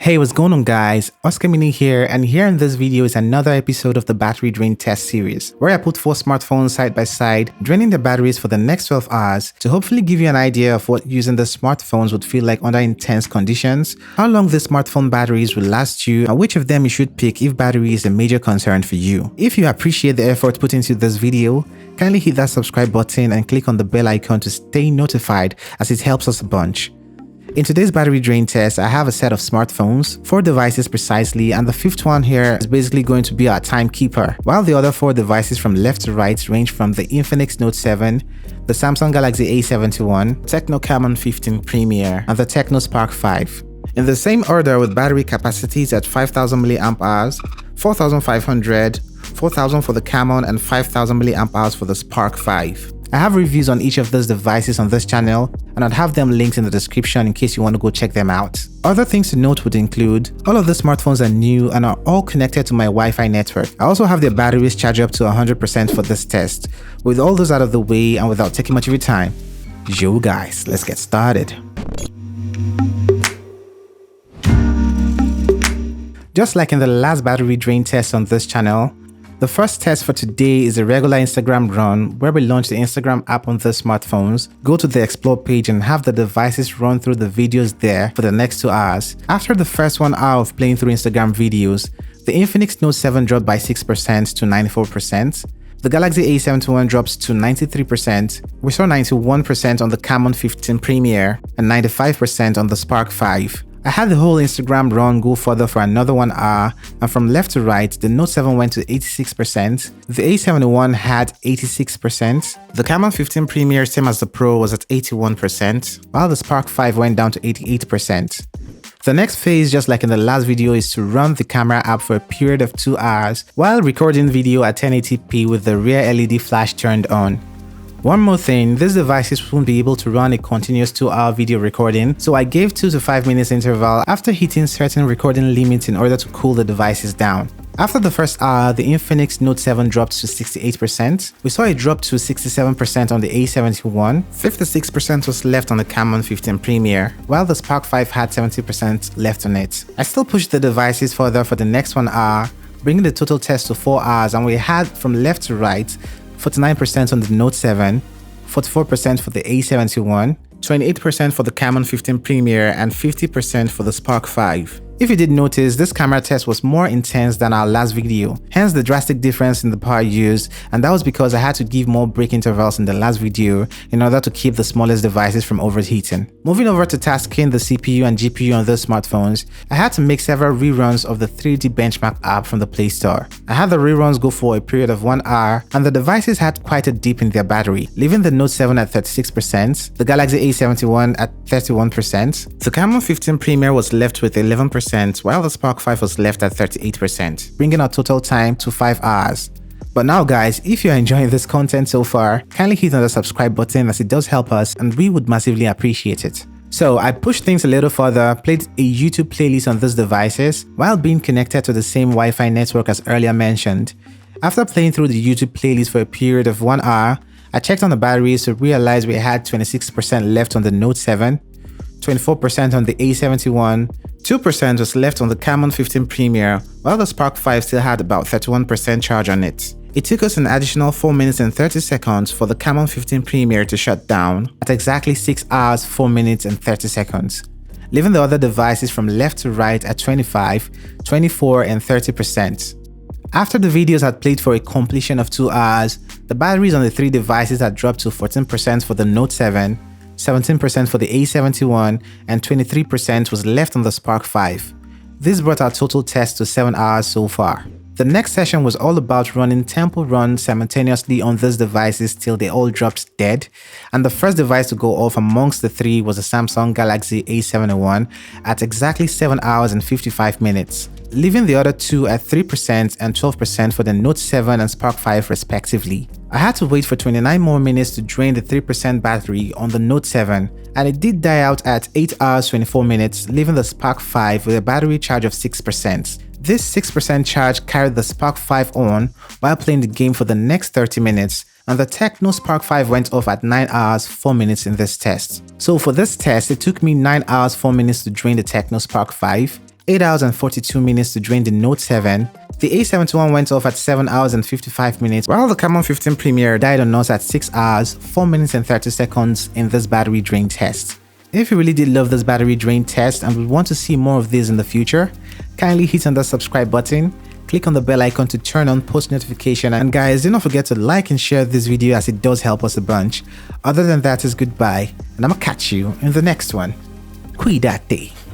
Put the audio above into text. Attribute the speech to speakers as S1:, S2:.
S1: Hey, what's going on guys? Oscarmini here, and here in this video is another episode of the battery drain test series, where I put 4 smartphones side by side, draining the batteries for the next 12 hours to hopefully give you an idea of what using the smartphones would feel like under intense conditions, how long the smartphone batteries will last you, and which of them you should pick if battery is a major concern for you. If you appreciate the effort put into this video, kindly hit that subscribe button and click on the bell icon to stay notified, as it helps us a bunch. In today's battery drain test, I have a set of smartphones, 4 devices precisely, and the 5th one here is basically going to be our timekeeper, while the other 4 devices from left to right range from the Infinix Note 7, the Samsung Galaxy A71, TECNO Camon 15 Premier, and the TECNO Spark 5. In the same order with battery capacities at 5000 mAh, 4500, 4000 for the Camon, and 5000 mAh for the Spark 5. I have reviews on each of those devices on this channel, and I'd have them linked in the description in case you want to go check them out. Other things to note would include, all of the smartphones are new and are all connected to my Wi-Fi network. I also have their batteries charged up to 100% for this test. With all those out of the way and without taking much of your time, yo guys, let's get started. Just like in the last battery drain test on this channel, the first test for today is a regular Instagram run where we launch the Instagram app on the smartphones, go to the explore page and have the devices run through the videos there for the next 2 hours. After the first 1 hour of playing through Instagram videos, the Infinix Note 7 dropped by 6% to 94%. The Galaxy A71 drops to 93%. We saw 91% on the Camon 15 Premier and 95% on the Spark 5. I had the whole Instagram run go further for another 1 hour, and from left to right, the Note 7 went to 86%, the A71 had 86%, the Camon 15 Premier, same as the Pro, was at 81%, while the Spark 5 went down to 88%. The next phase, just like in the last video, is to run the camera app for a period of 2 hours while recording video at 1080p with the rear LED flash turned on. One more thing, these devices won't be able to run a continuous 2-hour video recording, so I gave 2 to 5 minutes interval after hitting certain recording limits in order to cool the devices down. After the first hour, the Infinix Note 7 dropped to 68%. We saw a drop to 67% on the A71, 56% was left on the Camon 15 Premier, while the Spark 5 had 70% left on it. I still pushed the devices further for the next 1 hour, bringing the total test to 4 hours, and we had from left to right 49% on the Note 7, 44% for the A71, 28% for the Camon 15 Premier, and 50% for the Spark 5. If you did notice, this camera test was more intense than our last video, hence the drastic difference in the power used, and that was because I had to give more break intervals in the last video in order to keep the smallest devices from overheating. Moving over to tasking the CPU and GPU on those smartphones, I had to make several reruns of the 3D benchmark app from the Play Store. I had the reruns go for a period of 1 hour, and the devices had quite a dip in their battery, leaving the Note 7 at 36%, the Galaxy A71 at 31%, the Camon 15 Premier was left with 11%, while the Spark 5 was left at 38%, bringing our total time to 5 hours. But now guys, if you're enjoying this content so far, kindly hit on the subscribe button, as it does help us and we would massively appreciate it. So I pushed things a little further, played a YouTube playlist on these devices while being connected to the same Wi-Fi network as earlier mentioned. After playing through the YouTube playlist for a period of 1 hour, I checked on the batteries to realize we had 26% left on the Note 7, 24% on the A71, 2% was left on the Camon 15 Premier, while the Spark 5 still had about 31% charge on it. It took us an additional 4 minutes and 30 seconds for the Camon 15 Premier to shut down at exactly 6 hours, 4 minutes and 30 seconds, leaving the other devices from left to right at 25, 24 and 30%. After the videos had played for a completion of 2 hours, the batteries on the 3 devices had dropped to 14% for the Note 7, 17% for the A71, and 23% was left on the Spark 5. This brought our total test to 7 hours so far. The next session was all about running tempo runs simultaneously on these devices till they all dropped dead, and the first device to go off amongst the 3 was the Samsung Galaxy A71 at exactly 7 hours and 55 minutes, leaving the other 2 at 3% and 12% for the Note 7 and Spark 5 respectively. I had to wait for 29 more minutes to drain the 3% battery on the Note 7, and it did die out at 8 hours 24 minutes, leaving the Spark 5 with a battery charge of 6%. This 6% charge carried the Spark 5 on while playing the game for the next 30 minutes, and the TECNO Spark 5 went off at 9 hours 4 minutes in this test. So for this test, it took me 9 hours 4 minutes to drain the TECNO Spark 5, 8 hours and 42 minutes to drain the Note 7. The A71 went off at 7 hours and 55 minutes, while the Camon 15 Premier died on us at 6 hours, 4 minutes and 30 seconds in this battery drain test. If you really did love this battery drain test and would want to see more of these in the future, kindly hit on the subscribe button, click on the bell icon to turn on post notification, and guys, do not forget to like and share this video as it does help us a bunch. Other than that is goodbye, and I'ma catch you in the next one. Cuídate.